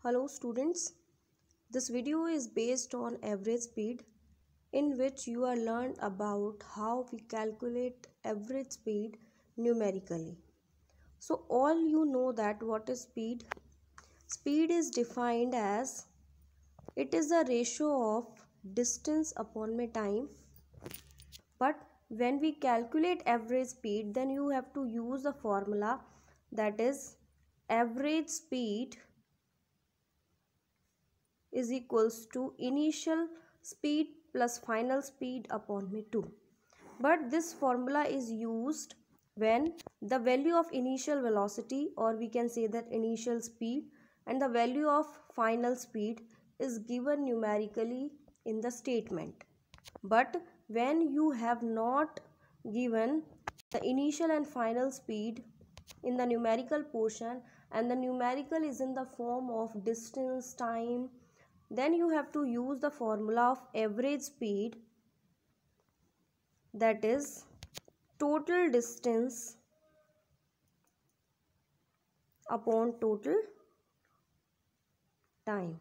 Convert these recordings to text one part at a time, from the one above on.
Hello students, this video is based on average speed in which you are learned about how we calculate average speed numerically. So all you know that what is speed? Speed is defined as it is the ratio of distance upon my time, but when we calculate average speed then you have to use the formula that is average speed is equals to initial speed plus final speed upon me 2. But this formula is used when the value of initial velocity, or we can say that initial speed, and the value of final speed is given numerically in the statement. But when you have not given the initial and final speed in the numerical portion and the numerical is in the form of distance, time, then you have to use the formula of average speed, that is total distance upon total time.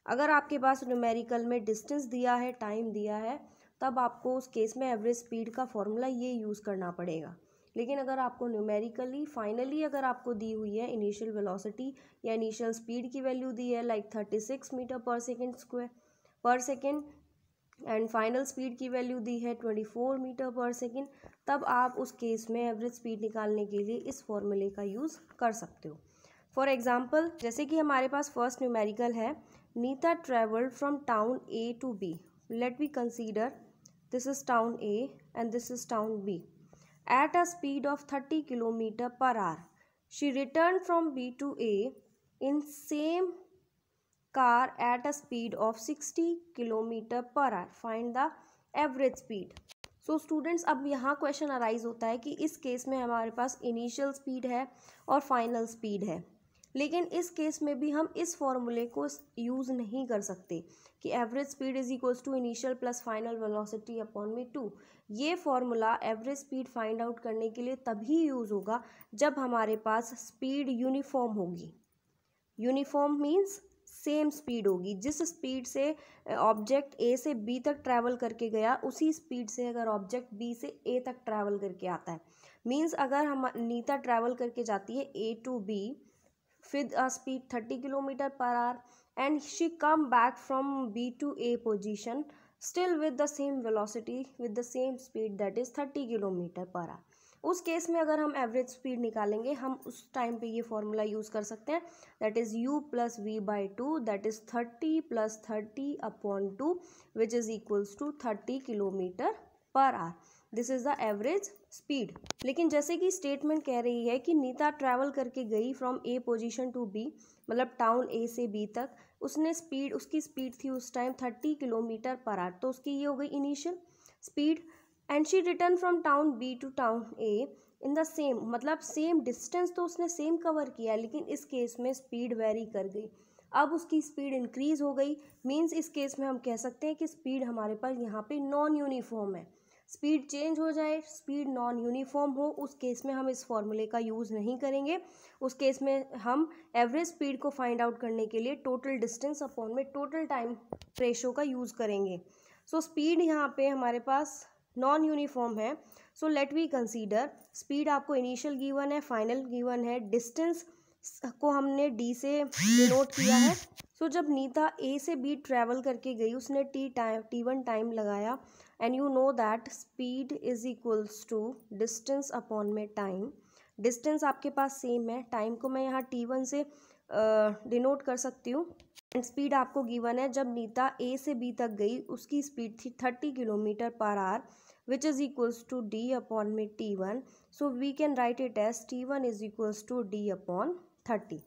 अगर आपके पास numerical में distance दिया है, time दिया है, तब आपको उस केस में एवरेज स्पीड का फॉर्मूला ये यूज़ करना पड़ेगा. लेकिन अगर आपको न्यूमेरिकली फाइनली अगर आपको दी हुई है इनिशियल वेलोसिटी या इनिशियल स्पीड की वैल्यू दी है लाइक 36 मीटर पर सेकेंड स्क्वायर पर सेकेंड एंड फाइनल स्पीड की वैल्यू दी है 24 मीटर पर सेकेंड, तब आप उस केस में एवरेज स्पीड निकालने के लिए इस फॉर्मूले का यूज़ कर सकते हो. फॉर एग्जांपल, जैसे कि हमारे पास फर्स्ट न्यूमेरिकल है, Neeta travelled from town A to B. Let we consider this is town A and this is town B at a speed of 30 kilometre per hour. She return from B to A in same car at a speed of 60 kilometre per hour. Find the average speed. So students, अब यहाँ question arise होता है कि इस case में हमारे पास initial speed है और फाइनल स्पीड है, लेकिन इस केस में भी हम इस फॉर्मूले को यूज़ नहीं कर सकते कि average speed is equals to initial plus final velocity upon में 2. ये formula average speed find out करने के लिए तभी यूज़ होगा जब हमारे पास स्पीड यूनिफॉर्म होगी. यूनिफॉर्म मीन्स सेम स्पीड होगी. जिस स्पीड से ऑब्जेक्ट ए से बी तक ट्रैवल करके गया उसी स्पीड से अगर ऑब्जेक्ट बी से ए तक ट्रैवल करके आता है, मीन्स अगर हम नीता ट्रैवल करके जाती है A to B with a speed 30 kilometre per hour and she come back from B to A position still with the same velocity with the same speed that is 30 kilometre per hour. उस case में अगर हम average speed निकालेंगे, हम उस time पे ये formula use कर सकते हैं, that is u plus v by 2, that is 30 plus 30 upon 2 which is equals to 30 kilometre per hour. This is the average speed. लेकिन जैसे कि स्टेटमेंट कह रही है कि नीता ट्रैवल करके गई from A position to B, मतलब टाउन ए से बी तक, उसने स्पीड, उसकी स्पीड थी उस टाइम 30 किलोमीटर पर आवर, तो उसकी ये हो गई initial speed. And she return from town B to town A in the same, मतलब सेम डिस्टेंस तो उसने सेम कवर किया, लेकिन इस केस में स्पीड वेरी कर गई. अब उसकी स्पीड इंक्रीज हो गई, मीन्स इस केस में हम कह सकते हैं कि स्पीड हमारे पास यहाँ पे नॉन यूनिफॉर्म है. स्पीड चेंज हो जाए, स्पीड नॉन यूनिफॉर्म हो, उस केस में हम इस फॉर्मूले का यूज़ नहीं करेंगे. उस केस में हम एवरेज स्पीड को फाइंड आउट करने के लिए टोटल डिस्टेंस अपॉन में टोटल टाइम रेशो का यूज़ करेंगे. सो स्पीड यहाँ पे हमारे पास नॉन यूनिफॉर्म है. So let we consider speed आपको इनिशियल गिवन है, फाइनल गिवन है, डिस्टेंस को हमने डी से डिनोट किया है. सो जब नीता ए से बी ट्रैवल करके गई, उसने t1 टाइम लगाया and you know that speed is equals to distance upon में टाइम. डिस्टेंस आपके पास सेम है, टाइम को मैं यहाँ t1 से डिनोट कर सकती हूँ. एंड स्पीड आपको गिवन है, जब नीता ए से बी तक गई उसकी स्पीड थी 30 kilometre per our which is equals to d upon में t1. So we can write it as t1 is equals to d upon 30.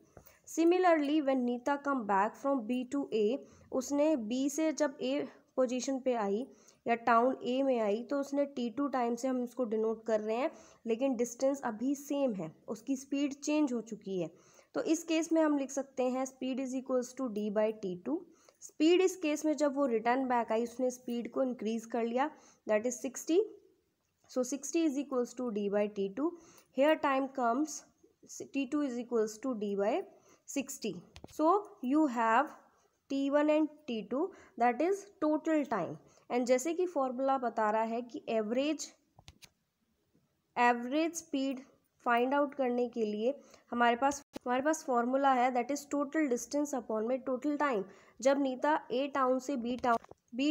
Similarly when Neeta come back from b to a, उसने b से जब a position पे आई या town a में आई, तो उसने t2 time से हम इसको डिनोट कर रहे हैं, लेकिन डिस्टेंस अभी सेम है, उसकी स्पीड चेंज हो चुकी है. तो इस केस में हम लिख सकते हैं speed is equals to D by t2. Speed इस केस में जब वो रिटर्न बैक आई उसने स्पीड को इंक्रीज कर लिया, that is 60. So 60 is equals to D by t2. Here time comes t2 is equals to D by 60. So you have T1 and T2, that is total time. And जैसे कि formula बता रहा है कि average speed find out करने के लिए हमारे पास फॉर्मूला है, that is total distance upon में टोटल टाइम. जब नीता ए टाउन से बी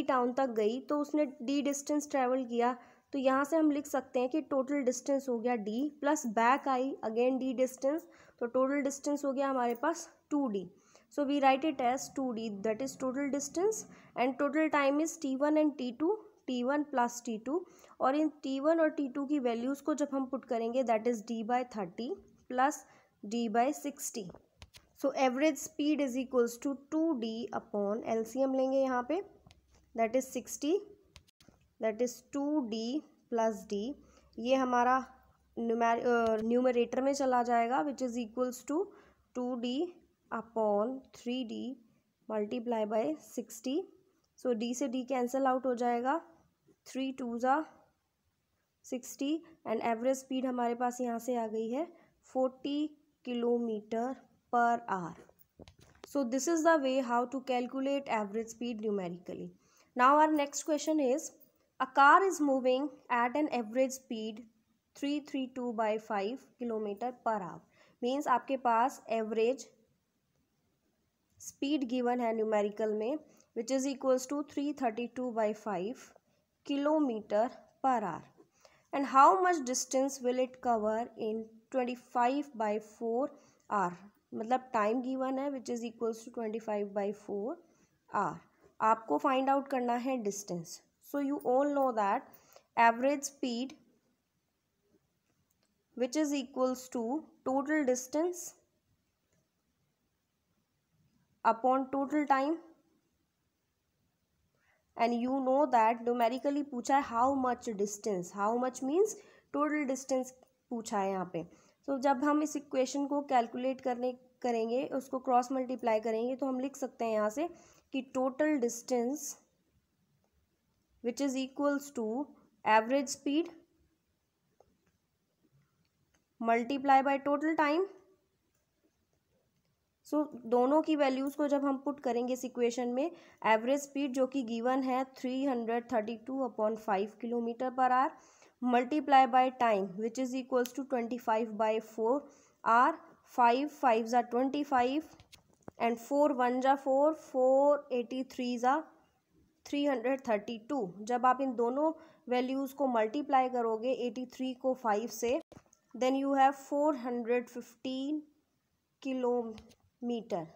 टाउन तक गई तो उसने डी डिस्टेंस ट्रेवल किया, तो यहाँ से हम लिख सकते हैं कि टोटल डिस्टेंस हो गया D, plus back I again D distance, तो टोटल डिस्टेंस हो गया हमारे पास 2d. So we write it as 2d, that is total distance. And total time is T1 and T2, T1 plus T2. और इन T1 और T2 की values को जब हम पुट करेंगे, that is d/30 plus d/60. So average speed is equals to 2d upon LCM लेंगे यहाँ पे, that is 60, that is 2d plus d. ये हमारा न्यूमरेटर में चला जाएगा, which is equals to 2d upon 3d multiply by 60. So d से d cancel out हो जाएगा, 3 2 ज़ा 60. एंड एवरेज स्पीड हमारे पास यहाँ से आ गई है 40 kilometre per our. So this is the way how to calculate average speed numerically. Now our next question is, a car is moving at an average speed 332/5 kilometre per hour. Means आपके पास average speed given है numerical में, which is equals to 332/5 kilometre per hour. And how much distance will it cover in 25/4 hour. मतलब time given है which is equals to 25/4 hour. आपको find out करना है distance. So you all know that average speed which is equals to total distance upon total time. And you know that numerically पूछा है how much distance, how much means total distance पूछा है यहाँ पे. तो जब हम इस इक्वेशन को कैलकुलेट करेंगे, उसको क्रॉस मल्टीप्लाई करेंगे, तो हम लिख सकते हैं यहाँ से कि total distance which is equals to average speed multiply by total time. So दोनों की वैल्यूज़ को जब हम पुट करेंगे इस इक्वेशन में, एवरेज स्पीड जो कि गिवन है 332/5 kilometre per hour, multiply by time which is equals to 25/4 hour. 5 5 ज़ा 25 एंड 4 1 ज़ा 4, 4 83 ज़ा 332. जब आप इन दोनों वैल्यूज़ को मल्टीप्लाई करोगे 83 को 5 से, then you have 415 kilometer.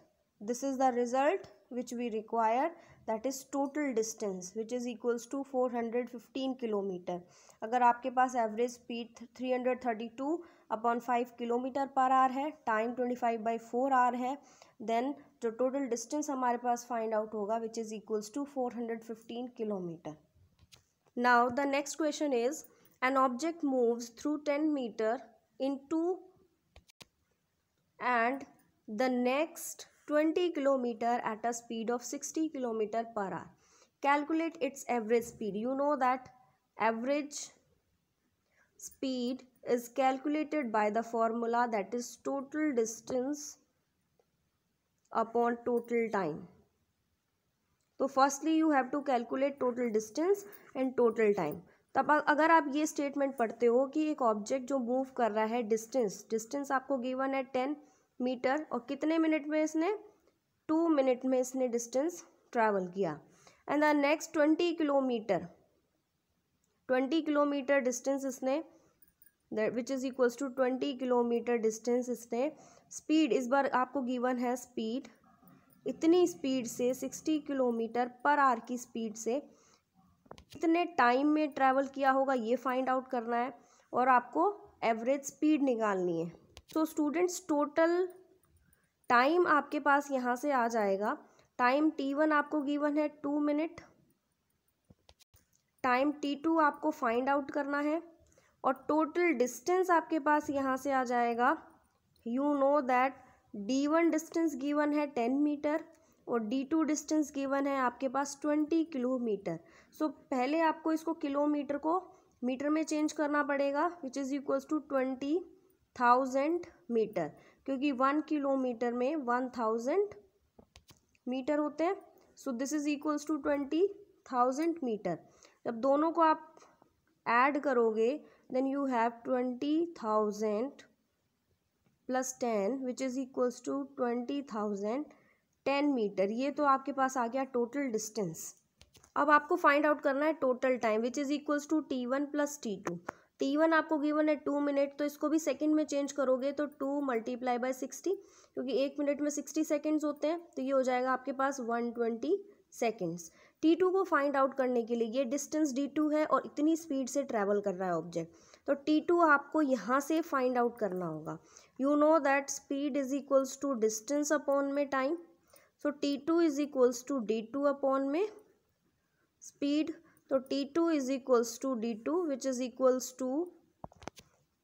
This is the result which we require, that is total distance which is equals to 415 kilometer. अगर आपके पास average speed 332/5 kilometre per hour है, टाइम 25/4 आवर है, देन जो टोटल डिस्टेंस हमारे पास फाइंड आउट होगा which is equals to 415 kilometre. Now the next question is, an object moves through 10 meter in 2 and the next 20 kilometer at a speed of 60 kilometer per hour. Calculate its average speed. You know that average speed is calculated by the formula, that is total distance upon total time. So firstly you have to calculate total distance and total time. तब अगर आप ये statement पढ़ते हो कि एक object जो move कर रहा है, डिस्टेंस आपको गिवन है 10 मीटर, और कितने मिनट में इसने 2 मिनट में इसने डिस्टेंस ट्रैवल किया. And the next 20 kilometre distance इसने, which is equals to 20 kilometre distance इसने, स्पीड इस बार आपको गिवन है स्पीड, इतनी स्पीड से 60 किलोमीटर पर आवर की स्पीड से कितने टाइम में ट्रैवल किया होगा ये फाइंड आउट करना है, और आपको एवरेज स्पीड निकालनी है. तो स्टूडेंट्स टोटल टाइम आपके पास यहाँ से आ जाएगा. टाइम T1 आपको गिवन है 2 मिनट, टाइम T2 आपको फाइंड आउट करना है, और टोटल डिस्टेंस आपके पास यहाँ से आ जाएगा. You know that D1 distance given है 10 मीटर और D2 डिस्टेंस गिवन है आपके पास 20 किलोमीटर. सो पहले आपको इसको किलोमीटर को मीटर में चेंज करना पड़ेगा, which is equals to 20,000 metre. क्योंकि 1 किलोमीटर में 1000 मीटर होते हैं। So this is equals to 20,000 metre. जब दोनों को आप ऐड करोगे then you have 20,000 plus 10 which is equals to 20,010 metre. ये तो आपके पास आ गया टोटल डिस्टेंस। अब आपको फाइंड आउट करना है total time which is equals to T1 plus T2। T1 आपको गिवन है 2 मिनट, तो इसको भी सेकंड में चेंज करोगे तो 2 मल्टीप्लाई बाय 60, क्योंकि 1 मिनट में 60 सेकेंड्स होते हैं, तो ये हो जाएगा आपके पास 120 सेकेंड्स। T2 को फाइंड आउट करने के लिए ये डिस्टेंस D2 है और इतनी स्पीड से ट्रैवल कर रहा है ऑब्जेक्ट, तो T2 आपको यहाँ से फाइंड आउट करना होगा। You know that speed is equals to distance upon में time, so T2 is equals to D2 upon में स्पीड, तो T2 is equals to D2 which is equals to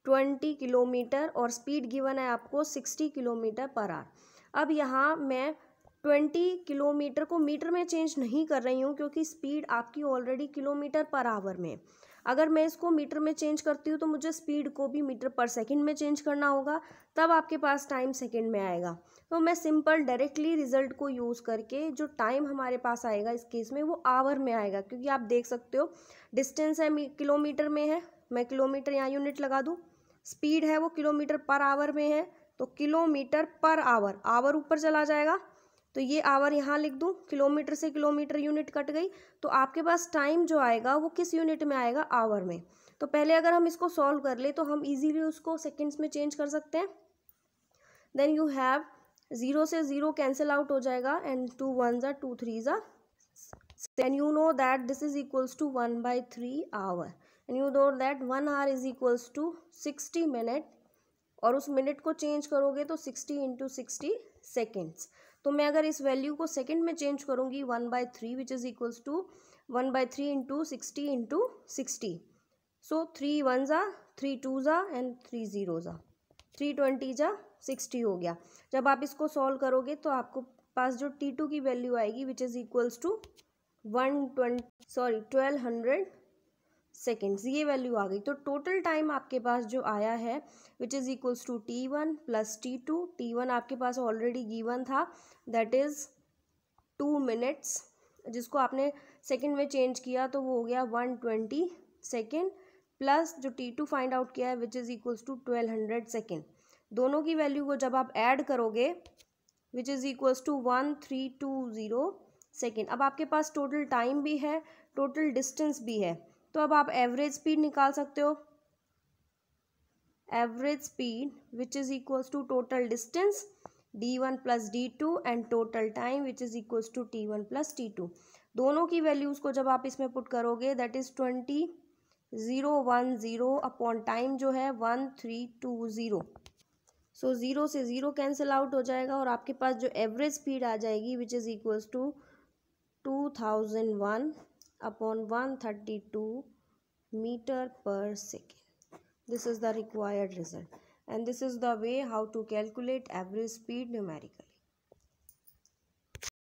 20 kilometre और speed given है आपको 60 kilometre per our. अब यहाँ मैं 20 kilometre को मीटर में चेंज नहीं कर रही हूँ क्योंकि स्पीड आपकी ऑलरेडी किलोमीटर पर आवर में। अगर मैं इसको मीटर में चेंज करती हूँ तो मुझे स्पीड को भी मीटर पर सेकंड में चेंज करना होगा, तब आपके पास टाइम सेकंड में आएगा। तो मैं सिंपल डायरेक्टली रिजल्ट को यूज़ करके जो टाइम हमारे पास आएगा इस केस में वो आवर में आएगा, क्योंकि आप देख सकते हो डिस्टेंस है किलोमीटर में है, मैं किलोमीटर यहाँ यूनिट लगा दूँ, स्पीड है वो किलोमीटर पर आवर में है, तो किलोमीटर पर आवर, आवर ऊपर चला जाएगा तो ये आवर यहाँ लिख दूँ, किलोमीटर से किलोमीटर यूनिट कट गई, तो आपके पास टाइम जो आएगा वो किस यूनिट में आएगा, आवर में। तो पहले अगर हम इसको सॉल्व कर ले तो हम इजीली उसको सेकंड्स में चेंज कर सकते हैं। देन यू हैव 0 से 0 कैंसिल आउट हो जाएगा एंड 2 1 ज़ा 2 3 ज़ा, then you know that this is equals to 1/3 hour and you know that 1 hour is equals to 60 minute, और उस मिनट को चेंज करोगे तो 60 इंटू 60 सेकेंड्स। तो मैं अगर इस वैल्यू को सेकंड में चेंज करूँगी 1/3 which is equals to 1/3 into 60 into 60, so 3 1 ज़ा 3 2 ज़ा एंड 3 0 ज़ा, 320 ज़ा 60 हो गया। जब आप इसको सॉल्व करोगे तो आपको पास जो T2 की वैल्यू आएगी which is equals to 1200 seconds, ये वैल्यू आ गई। तो टोटल टाइम आपके पास जो आया है which is equals to T1 plus T2, T1 आपके पास ऑलरेडी गिवन था दैट इज़ 2 मिनट्स, जिसको आपने सेकंड में चेंज किया तो वो हो गया 120 सेकेंड, प्लस जो T2 फाइंड आउट किया है which is equals to 1200 second. दोनों की वैल्यू को जब आप ऐड करोगे which is equals to 1320 second. अब आपके पास टोटल टाइम भी है, टोटल डिस्टेंस भी है, तो अब आप एवरेज स्पीड निकाल सकते हो। Average speed which is equals to total distance D1 plus D2 and total time which is equals to T1 plus T2। दोनों की वैल्यूज़ को जब आप इसमें पुट करोगे दैट इज़ 20,010 अपॉन टाइम जो है 1320, सो 0 से 0 कैंसिल आउट हो जाएगा और आपके पास जो एवरेज स्पीड आ जाएगी which is equals to 2001 upon 132 meter per second. This is the required result and this is the way how to calculate average speed numerically.